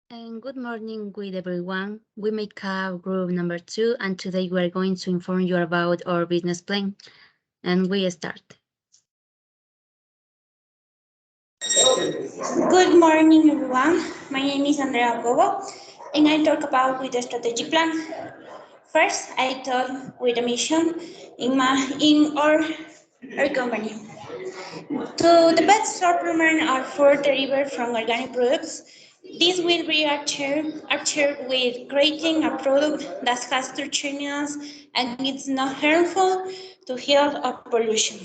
And good morning with everyone. We make up group number 2 and today we are going to inform you about our business plan. And we start. Good morning everyone. My name is Andrea Cobo and I talk about with the strategic plan. First, I talk with the mission in our company. To the best supplement are food delivered from organic products. This will be achieved with creating a product that has nutrients and it's not harmful to health or pollution.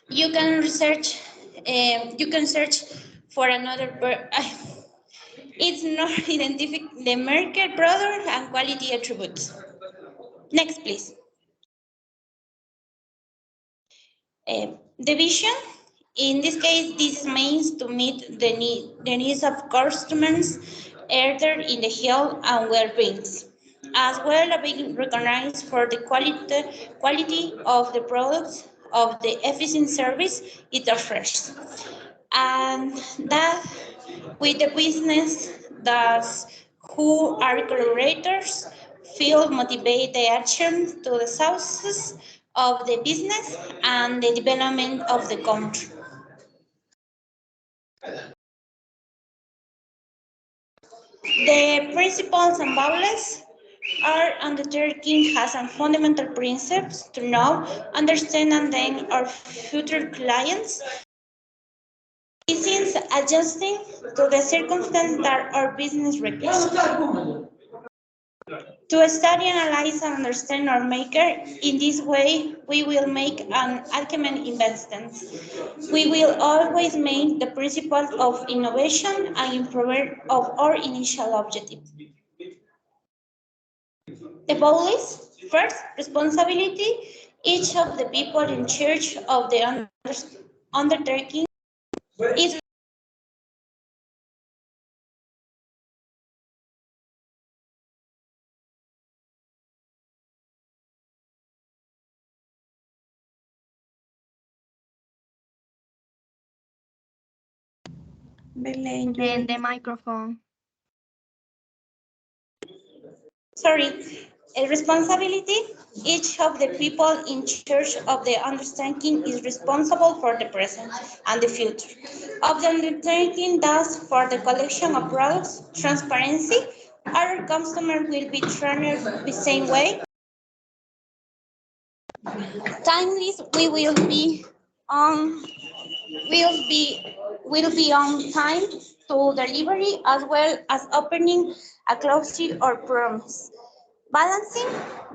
You can research. You can search for another. It's not identify the market product and quality attributes. Next, please. The vision. In this case, this means to meet the needs of customers, either in the health and well-being, as well as being recognized for the quality of the products of the efficient service it offers, and that with the business that who are collaborators feel motivate the action to the success of the business and the development of the country. The principles and values are undertaking has some fundamental principles to know, understand, and then our future clients. This is adjusting to the circumstances that our business requires. To study, analyze, and understand our maker, in this way, we will make an ultimate investment. We will always make the principles of innovation and improvement of our initial objective. The goal is, first, responsibility. Each of the people in charge of the undertaking is The microphone. A responsibility. Each of the people in charge of the undertaking is responsible for the present and the future of the undertaking, thus for the collection of products. Transparency. Our customer will be treated the same way. Timeless. We will be on time to delivery as well as opening a closing or promise. Balancing.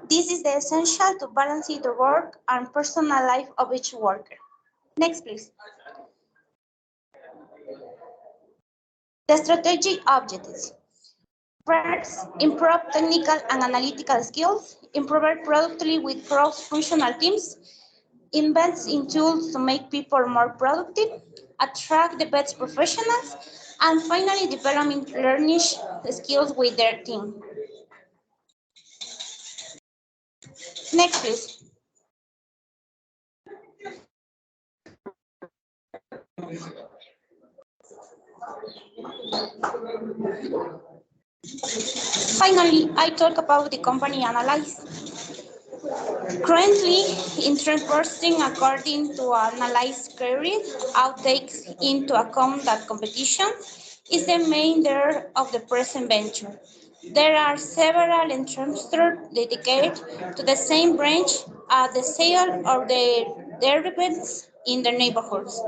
This is the essential to balance the work and personal life of each worker. Next, please. The strategic objectives. First, improve technical and analytical skills, improve productivity with cross-functional teams, invest in tools to make people more productive, attract the best professionals, and finally developing learning skills with their team. Next, please. Finally, I talk about the company analysis. Currently, in transporting according to analyzed career, takes into account that competition is the main driver of the present venture. There are several entrepreneurs dedicated to the same branch as the sale of the derivatives in their neighborhoods.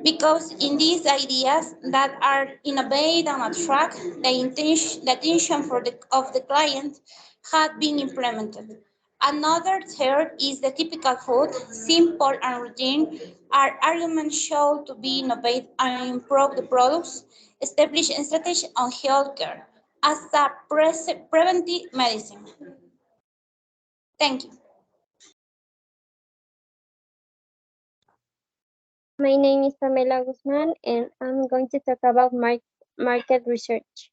Because in these ideas that are innovate and attract the attention of the client have been implemented. Another third is the typical food, simple and routine, are arguments shown to be innovate and improve the products, establish a strategy on healthcare as a preventive medicine. Thank you. My name is Pamela Guzmán, and I'm going to talk about market research.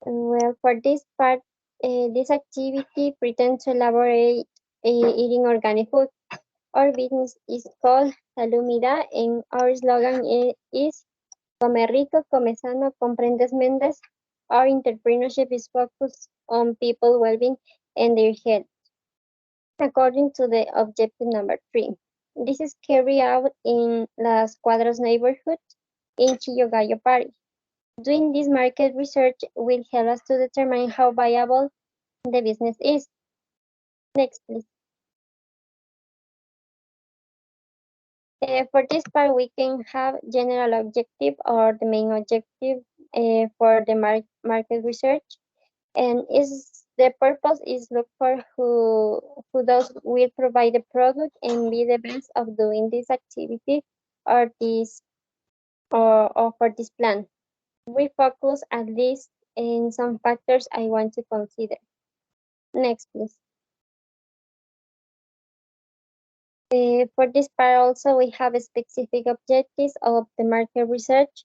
Well, for this part, this activity pretends to elaborate eating organic food. Our business is called SaluMida, and our slogan is Come rico, come sano, comprendes Mendes, our entrepreneurship is focused on people well-being and their health, according to the objective number 3. This is carried out in Las Cuadras neighborhood in Chillogallo Parish. Doing this market research will help us to determine how viable the business is. Next, please. For this part, we can have general objective or the main objective for the market research, and the purpose is look for who those will provide the product and be the best of doing this activity or or for this plan. We focus at least in some factors I want to consider. Next, please. For this part also, we have specific objectives of the market research,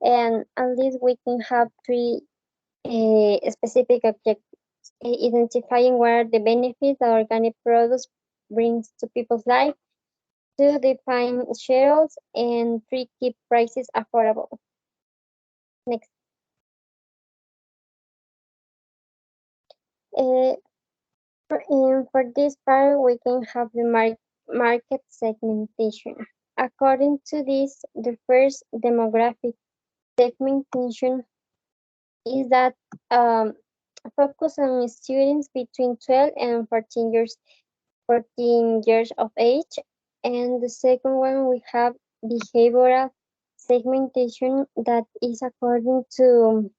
and at least we can have 3 specific objectives. Identifying where the benefits that organic products brings to people's life, 2, define schedules, and 3, keep prices affordable. Next. For this part, we can have the market segmentation. According to this, the first demographic segmentation is that focus on students between 12 and 14 years of age. And the second one, we have behavioral segmentation that is according to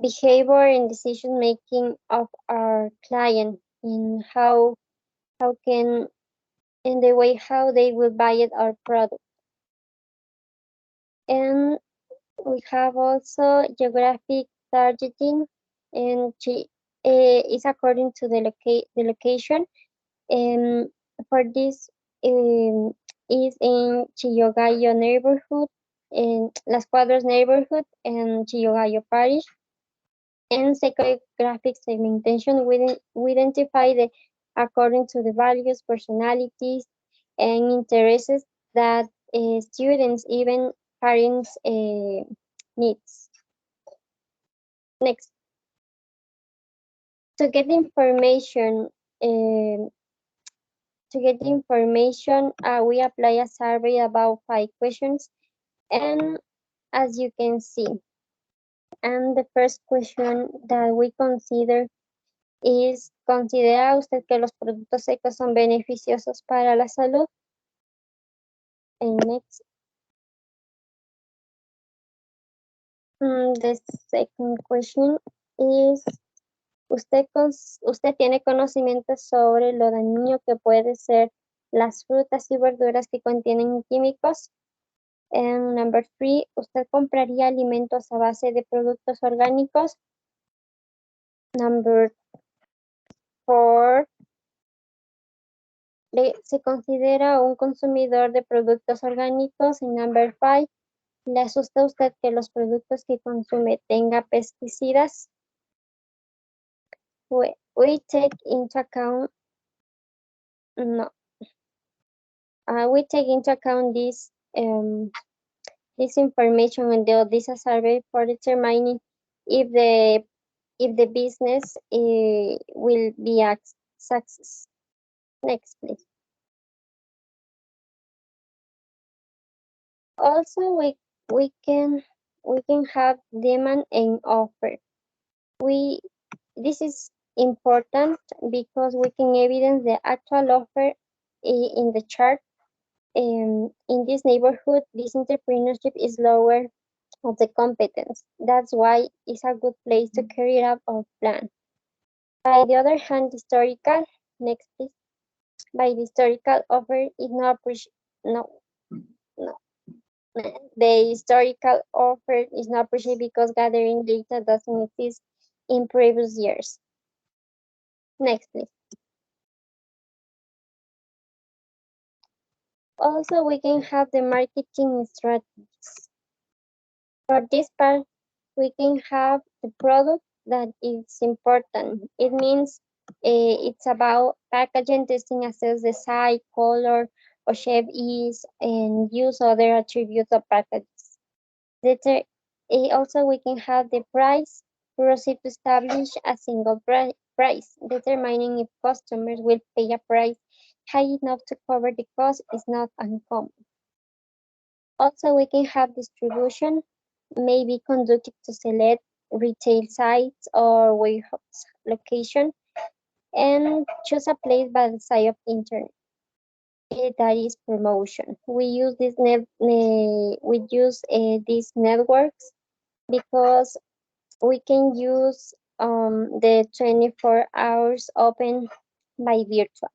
behavior and decision making of our client in in the way how they will buy it our product. And we have also geographic targeting, and is according to the location. And for this is in Chillogallo neighborhood, in Las Cuadras neighborhood, and Chillogallo parish. And psychographic segmentation, we identify the according to the values, personalities, and interests that students, even parents, needs. Next. To get information, we apply a survey about 5 questions, and as you can see, and the first question that we consider is: ¿considera usted que los productos secos son beneficiosos para la salud? And next. The second question is: ¿usted tiene conocimiento sobre lo dañino que puede ser las frutas y verduras que contienen químicos? And number 3, ¿usted compraría alimentos a base de productos orgánicos? Number 4, ¿se considera un consumidor de productos orgánicos? Y number 5, ¿le asusta a usted que los productos que consume tengan pesticidas? We take into account this information and this survey for determining if the business will be a success. Next, please. Also, we can have demand and offer. This is important because we can evidence the actual offer in the chart. In this neighborhood, this entrepreneurship is lower of the competence. That's why it's a good place to carry out our plan. By the other hand, next please. By the historical offer is not the historical offer is not appreciated because gathering data doesn't exist in previous years. Next, please. Also, we can have the marketing strategies. For this part, we can have the product that is important. It means it's about packaging, testing, assess the size, color, or shape is, and use other attributes of packages. Also, we can have the price. Proceed to establish a single price, determining if customers will pay a price high enough to cover the cost is not uncommon. Also, we can have distribution, may be conducted to select retail sites or warehouse location and choose a place by the side of internet. That is promotion. We use these networks because we can use the 24 hours open by virtual.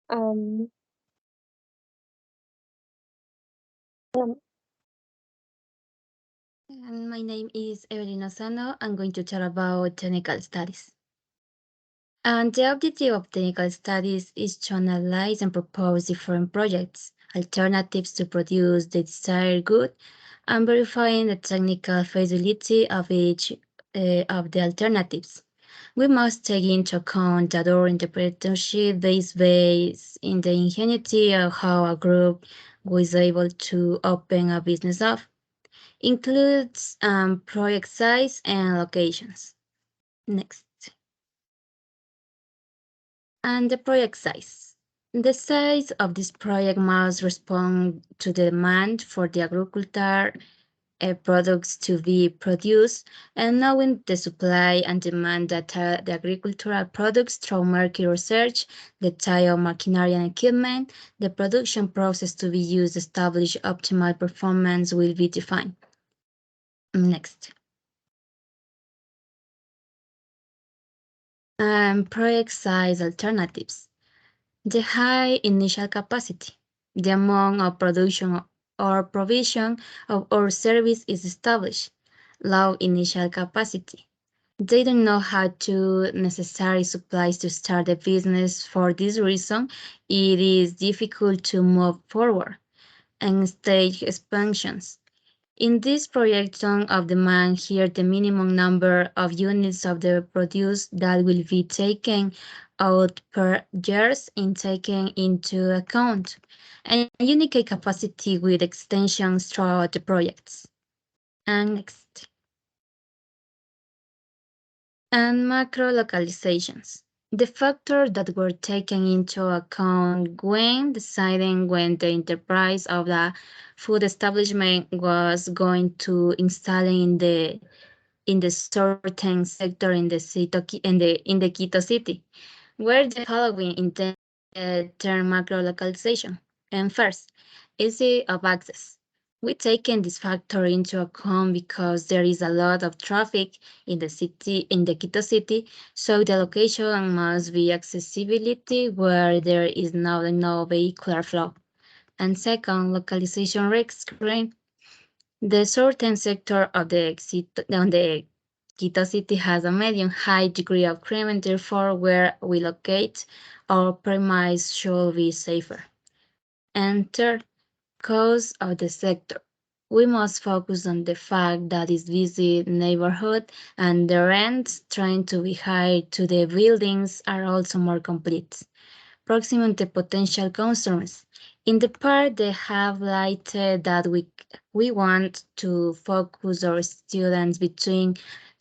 Um, um, And my name is Evelyn Lozano. I'm going to talk about technical studies. And the objective of technical studies is to analyze and propose different projects, alternatives to produce the desired good, and verifying the technical feasibility of each of the alternatives. We must take into account that our entrepreneurship is based in the ingenuity of how a group was able to open a business up. Includes project size and locations. Next. And the project size. The size of this project must respond to the demand for the agriculture products to be produced, and knowing the supply and demand data the agricultural products through market research, the type of machinery and equipment, the production process to be used, establish optimal performance will be defined. Next. Project size alternatives. The high initial capacity. The amount of production or provision of our service is established. Low initial capacity. They don't know how to necessary supplies to start a business. For this reason, it is difficult to move forward. And stage expansions. In this projection of demand, here the minimum number of units of the produce that will be taken out per years in taken into account, and unique capacity with extensions throughout the projects. And next. And macro localizations. The factors that were taken into account when deciding when the enterprise of the food establishment was going to install in the certain sector in the Quito city, were the following in the term macro localization. And first, easy of access. We taken this factor into account because there is a lot of traffic in the city, in the Quito city, so the location must be accessibility where there is no vehicular flow. And second, localization risk. The certain sector of the Quito city has a medium high degree of crime, and therefore where we locate our premise should be safer. And third, cause of the sector. We must focus on the fact that it's busy neighborhood and the rents trying to be high to the buildings are also more complete. Proximate to potential customers. In the part they have lighted that we want to focus our students between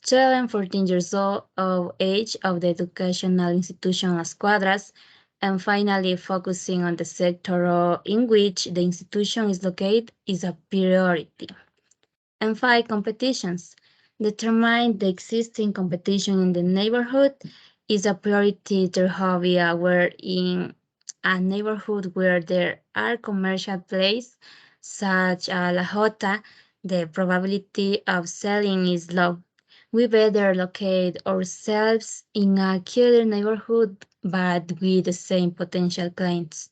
12 and 14 years old of age of the educational institution Las Cuadras, and finally focusing on the sector in which the institution is located is a priority. And 5, competitions. Determine the existing competition in the neighborhood is a priority to hobby aware in a neighborhood where there are commercial places such as La Jota, the probability of selling is low. We better locate ourselves in a killer neighborhood but with the same potential clients.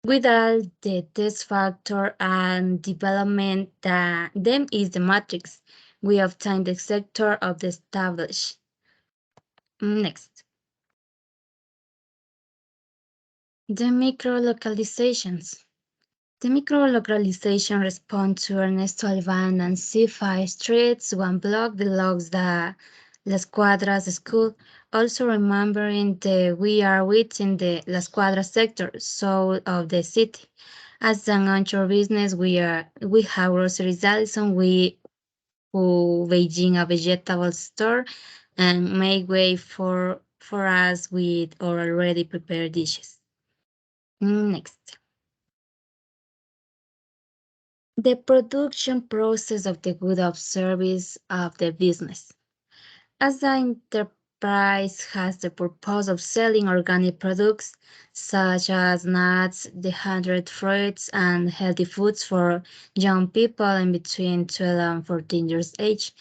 Without the test factor and development, them is the matrix. We obtain the sector of the established. Next. The micro-localizations. The micro-localization responds to Ernesto Alban and C5 streets, one block below the Las Cuadras school. Also remembering that we are within the Las Cuadras sector, south of the city. As an anchor business, we have groceries Allison, who Beijing a vegetable store and make way for us with our already prepared dishes. Next. The production process of the good of service of the business. As the enterprise has the purpose of selling organic products such as nuts, dehydrated fruits, and healthy foods for young people in between 12 and 14 years age.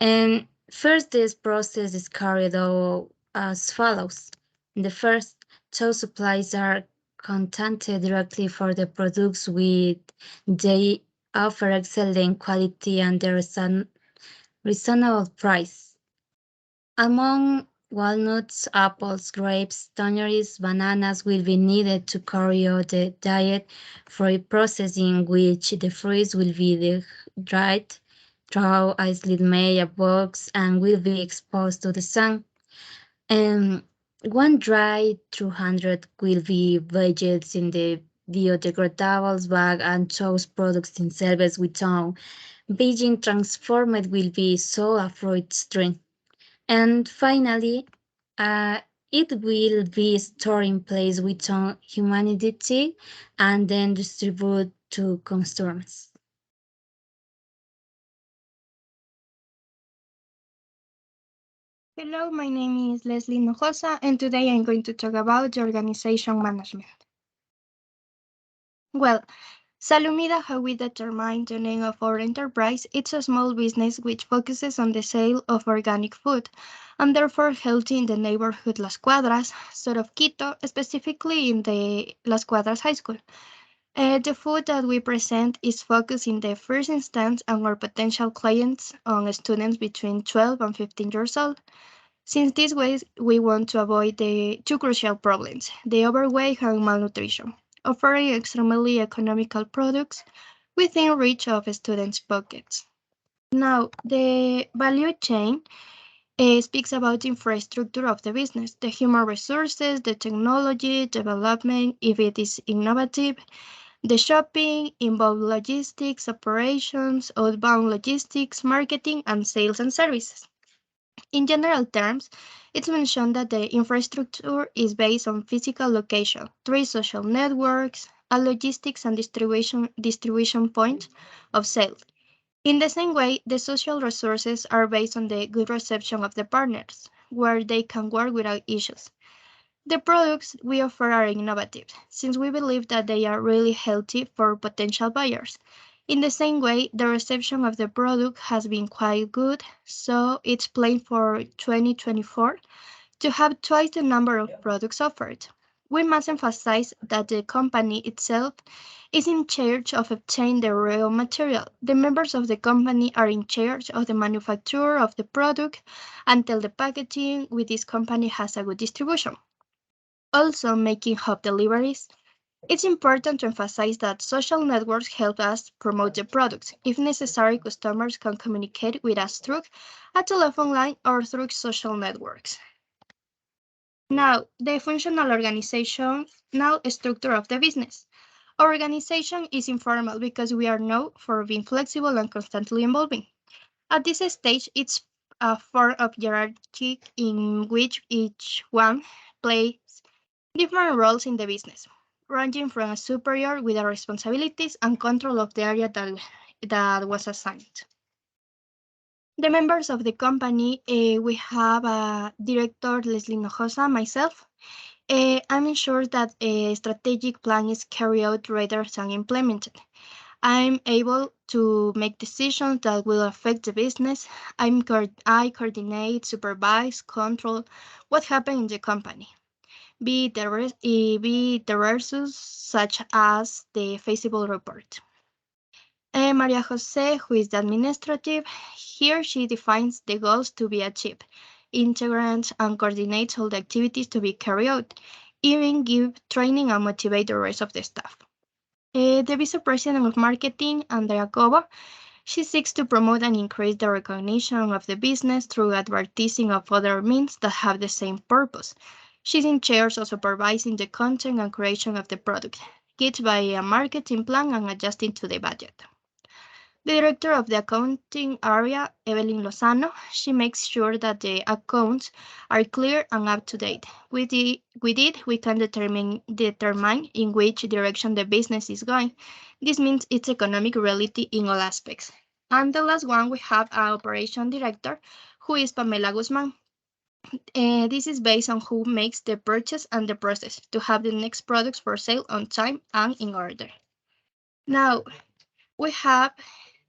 And first, this process is carried out as follows. The first, those supplies are contacted directly for the products with they offer excellent quality and there is a reasonable price. Among walnuts, apples, grapes, tangerines, bananas will be needed to carry out the diet for processing, which the fruits will be dried, through isolated media box, and will be exposed to the sun. One dry 200 will be budgets in the biodegradable bag and those products in service without being transformed will be sold a fruit stream. And finally, it will be stored in place without humidity and then distributed to customers. Hello, my name is Leslie Hinojosa, and today I'm going to talk about the organization management. Well, SaluMida, how we determine the name of our enterprise, it's a small business which focuses on the sale of organic food and therefore healthy in the neighborhood Las Cuadras, sort of Quito, specifically in the Las Cuadras High School. The food that we present is focused in the first instance on our potential clients, on students between 12 and 15 years old. Since this way, we want to avoid the two crucial problems, the overweight and malnutrition, offering extremely economical products within reach of students' pockets. Now, the value chain speaks about the infrastructure of the business, the human resources, the technology, development, if it is innovative, the shopping, involved logistics, operations, outbound logistics, marketing, and sales and services. In general terms, it's mentioned that the infrastructure is based on physical location, 3 social networks, a logistics and distribution point of sales. In the same way, the social resources are based on the good reception of the partners, where they can work without issues. The products we offer are innovative, since we believe that they are really healthy for potential buyers. In the same way, the reception of the product has been quite good, so it's planned for 2024 to have twice the number of products offered. We must emphasize that the company itself is in charge of obtaining the raw material. The members of the company are in charge of the manufacture of the product until the packaging with this company has a good distribution. Also, making hub deliveries. It's important to emphasize that social networks help us promote the products. If necessary, customers can communicate with us through a telephone line or through social networks. Now, the functional organization, structure of the business. Our organization is informal because we are known for being flexible and constantly evolving. At this stage, it's a form of hierarchy in which each one plays different roles in the business, ranging from a superior with the responsibilities and control of the area that was assigned. The members of the company, we have Director Leslie Hinojosa, myself. I'm sure that a strategic plan is carried out rather than implemented. I'm able to make decisions that will affect the business. I coordinate, supervise, control what happens in the company. Be the resources such as the feasible report. Maria José, who is the administrative, here she defines the goals to be achieved, integrates and coordinates all the activities to be carried out, even give training and motivate the rest of the staff. The Vice President of Marketing, Andrea Cobo, she seeks to promote and increase the recognition of the business through advertising of other means that have the same purpose. She's in charge of supervising the content and creation of the product. guided by a marketing plan and adjusting to the budget. The director of the accounting area, Evelyn Lozano, she makes sure that the accounts are clear and up to date. With it, we can determine in which direction the business is going. This means its economic reality in all aspects. And the last one, we have our operation director, who is Pamela Guzmán. This is based on who makes the purchase and the process to have the next products for sale on time and in order. Now, we have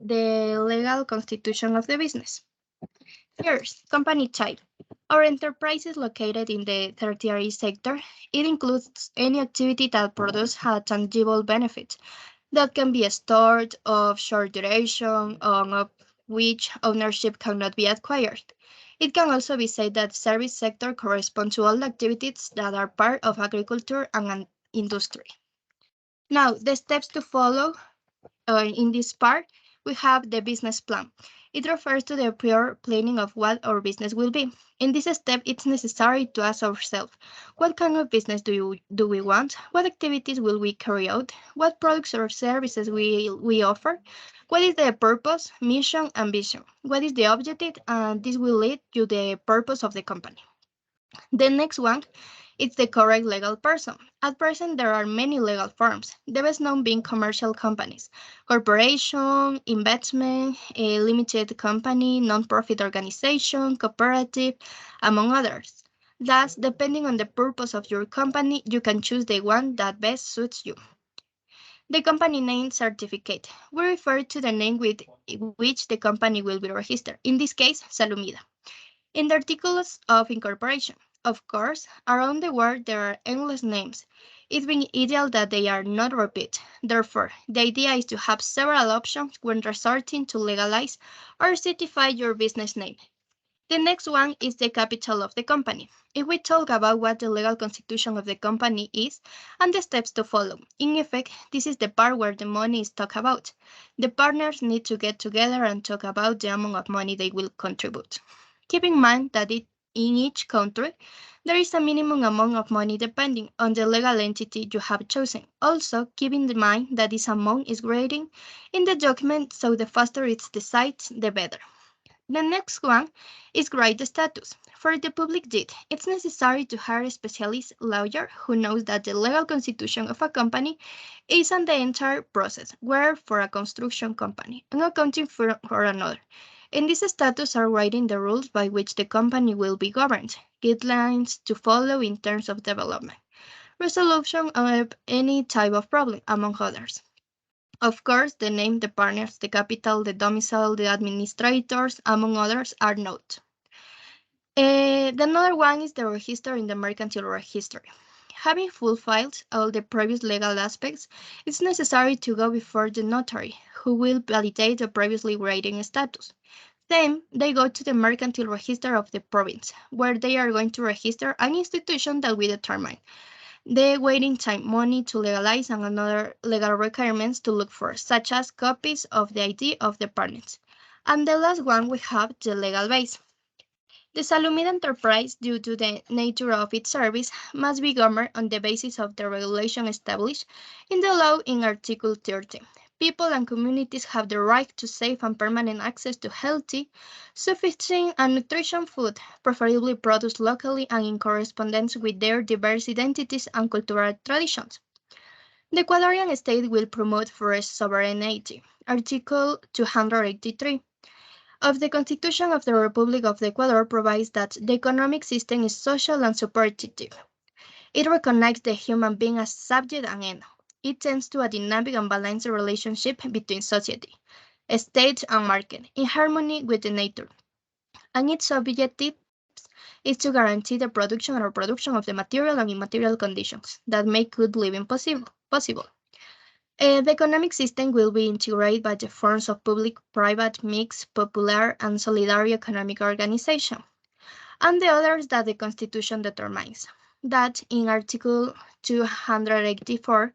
the legal constitution of the business. First, company type. Our enterprise is located in the tertiary sector. It includes any activity that produces a tangible benefit. That can be a stored of short duration, of which ownership cannot be acquired. It can also be said that the service sector corresponds to all activities that are part of agriculture and industry. Now, the steps to follow in this part, we have the business plan. It refers to the prior planning of what our business will be. In this step, it's necessary to ask ourselves, what kind of business do we want? What activities will we carry out? What products or services we offer? What is the purpose, mission, and vision? What is the objective? And this will lead to the purpose of the company. The next one is the correct legal person. At present, there are many legal forms, the best known being commercial companies, corporation, investment, a limited company, non-profit organization, cooperative, among others. Thus, depending on the purpose of your company, you can choose the one that best suits you. The company name certificate. We refer to the name with which the company will be registered, in this case, SaluMida. In the articles of incorporation, of course, around the world there are endless names. It's been ideal that they are not repeated. Therefore, the idea is to have several options when resorting to legalize or certify your business name. The next one is the capital of the company. If we talk about what the legal constitution of the company is and the steps to follow, in effect, this is the part where the money is talked about. The partners need to get together and talk about the amount of money they will contribute. Keep in mind that in each country, there is a minimum amount of money depending on the legal entity you have chosen. Also, keep in mind that this amount is grading in the document, so the faster it's decided, the better. The next one is grade status. For the public deed, it's necessary to hire a specialist lawyer who knows that the legal constitution of a company is on the entire process, where for a construction company and accounting for another. In this status are writing the rules by which the company will be governed, guidelines to follow in terms of development, resolution of any type of problem, among others. Of course, the name, the partners, the capital, the domicile, the administrators, among others, are noted. The another one is the register in the mercantile register. Having fulfilled all the previous legal aspects, it's necessary to go before the notary, who will validate the previously grading status. Then they go to the mercantile register of the province, where they are going to register an institution that we determine. The waiting time, money to legalize, and other legal requirements to look for, such as copies of the ID of the partners. And the last one, we have the legal base. The SaluMida enterprise, due to the nature of its service, must be governed on the basis of the regulation established in the law in Article 30. People and communities have the right to safe and permanent access to healthy, sufficient, and nutritious food, preferably produced locally and in correspondence with their diverse identities and cultural traditions. The Ecuadorian state will promote forest sovereignty. Article 283 of the Constitution of the Republic of Ecuador provides that the economic system is social and supportive. It recognizes the human being as subject and end. It tends to a dynamic and balanced relationship between society, state, and market, in harmony with the nature. And its objective is to guarantee the production and reproduction of the material and immaterial conditions that make good living possible. The economic system will be integrated by the forms of public, private, mixed, popular, and solidary economic organization, and the others that the Constitution determines. That in Article 284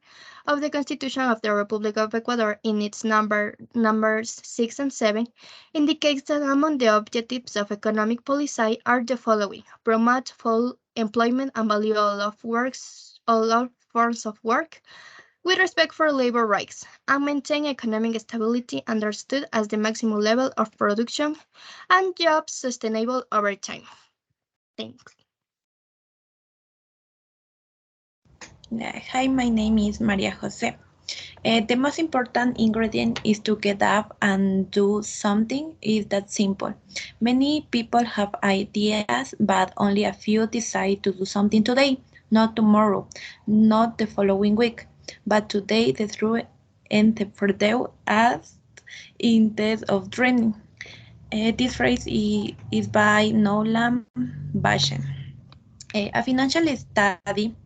of the Constitution of the Republic of Ecuador, in its numbers 6 and 7, indicates that among the objectives of economic policy are the following: promote full employment and value all forms of work, with respect for labor rights, and maintain economic stability understood as the maximum level of production and jobs sustainable over time. Thanks. Hi, my name is María José. The most important ingredient is to get up and do something. Is that simple? Many people have ideas, but only a few decide to do something today, not tomorrow, not the following week, but today the true entrepreneur as instead of dreaming. This phrase is by Nolan Bashen. A financial study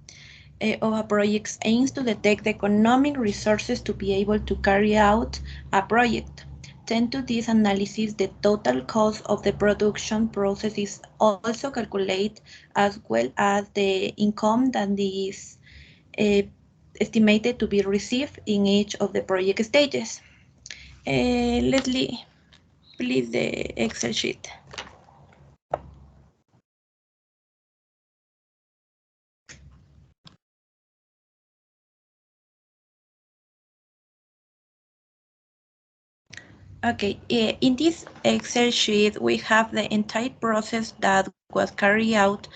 of a project aims to detect the economic resources to be able to carry out a project. Tend to this analysis, the total cost of the production process is also calculated as well as the income that is estimated to be received in each of the project stages. Leslie, please the Excel sheet. Okay, in this Excel sheet, we have the entire process that was carried out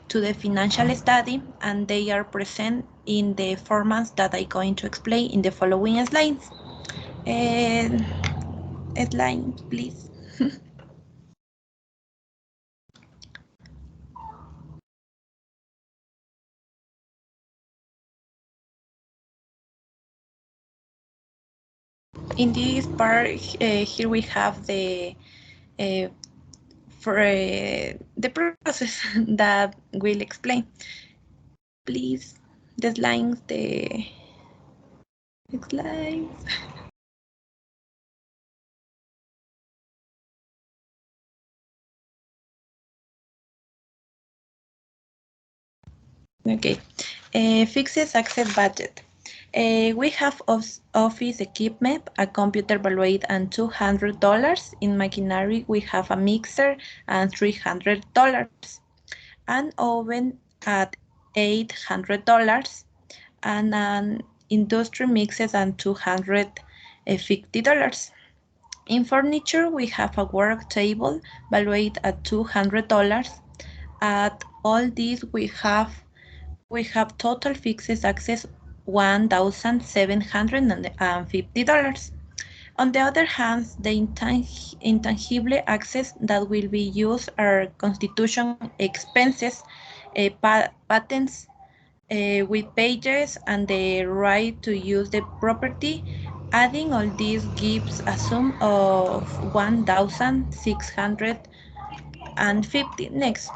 to the financial study, and they are present in the formats that I'm going to explain in the following slides. Slide, please. In this part, here we have the the process that we'll explain. Please, the slides, the slides. Okay, fixed access budget. We have office equipment, a computer valued at $200. In machinery, we have a mixer and $300, an oven at $800, and an industry mixes at $250. In furniture, we have a work table valued at $200. At all these, we have total fixed access $1,750. On the other hand, the intangible access that will be used are constitution expenses, patents with pages, and the right to use the property. Adding all these gives a sum of $1,650. Next.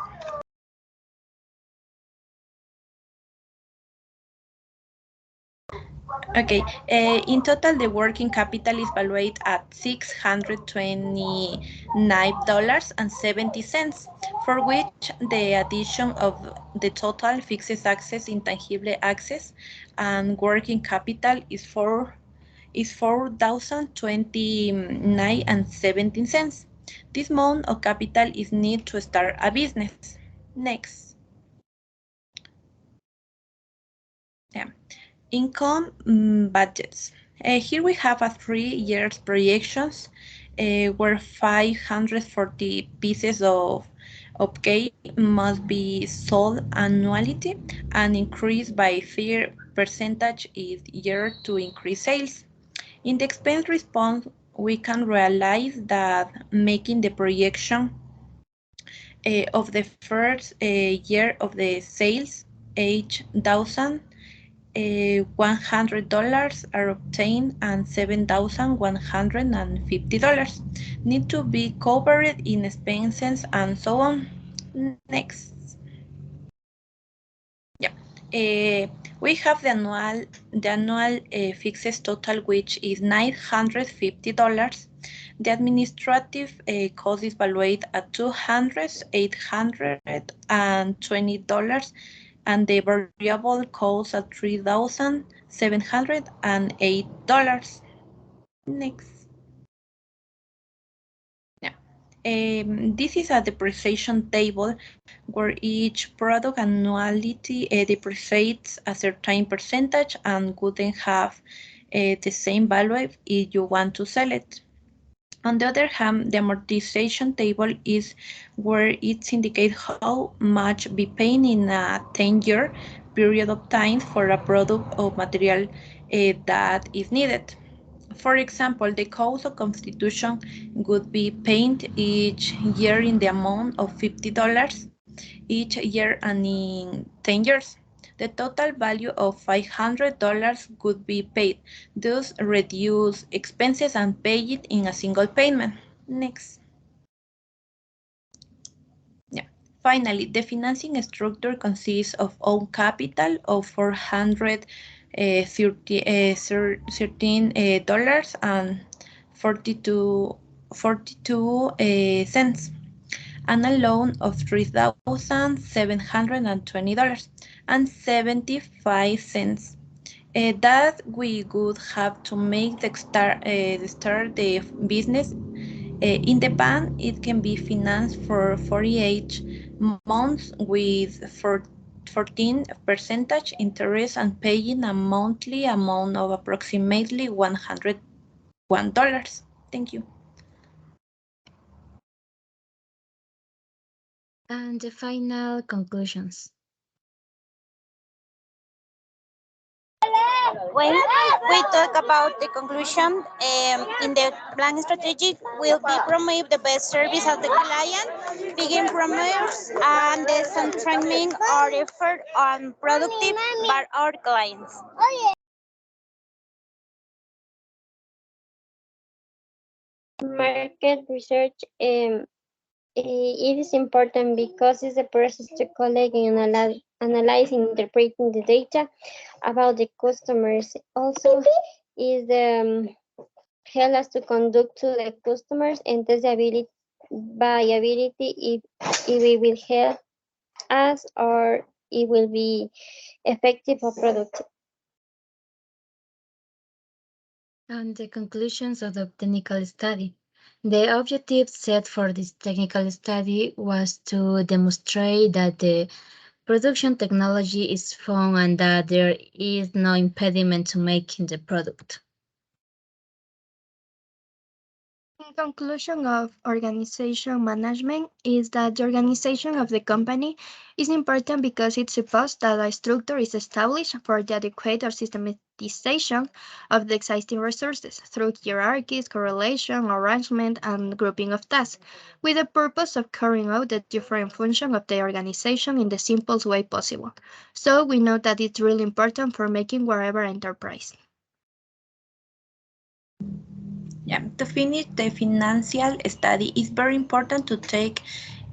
Okay, in total, the working capital is valued at $629.70, for which the addition of the total fixed access, intangible access, and working capital is $4,029.17. This amount of capital is needed to start a business. Next. Yeah. Income budgets. Here we have a 3 years projections where 540 pieces of cake must be sold annually and increase by 3% each year to increase sales. In the expense response, we can realize that making the projection of the first year of the sales, $8,100 are obtained and $7,150 need to be covered in expenses and so on. Next. Yeah. We have the annual fixed total, which is $950. The administrative cost is valued at $820, and the variable cost at $3,708. Next. Yeah. This is a depreciation table where each product annually depreciates a certain percentage and wouldn't have the same value if you want to sell it. On the other hand, the amortization table is where it indicates how much be paid in a 10-year period of time for a product or material that is needed. For example, the cost of constitution would be paid each year in the amount of $50 each year and in 10 years. The total value of $500 would be paid, thus reduce expenses and pay it in a single payment. Next. Yeah. Finally, the financing structure consists of own capital of $413 and 42 cents, and a loan of $3,720 and 75 cents. That we would have to make start the business. In the bank, it can be financed for 48 months with 14% interest and paying a monthly amount of approximately $101. Thank you. And the final conclusions. When we talk about the conclusion, in the plan strategy will be promote the best service of the client, begin promotes and the centering our effort on productive by our clients. Market research it is important because it's a process to collect and analyze and interpreting the data about the customers. Also, is help us to conduct to the customers and test the viability if it will help us or it will be effective or productive. And the conclusions of the technical study. The objective set for this technical study was to demonstrate that the production technology is fun and that there is no impediment to making the product. In conclusion of organization management is that the organization of the company is important because it supposes that a structure is established for the adequate or systematization of the existing resources through hierarchies, correlation, arrangement, and grouping of tasks, with the purpose of carrying out the different functions of the organization in the simplest way possible. So we know that it's really important for making whatever enterprise. Yeah, to finish the financial study, it's very important to take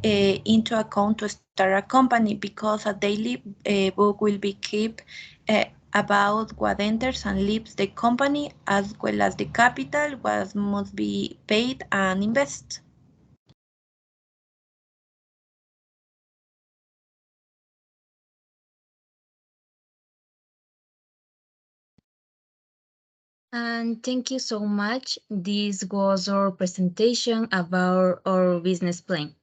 into account to start a company because a daily book will be kept about what enters and leaves the company as well as the capital, what must be paid and invested. And thank you so much. This was our presentation about our business plan.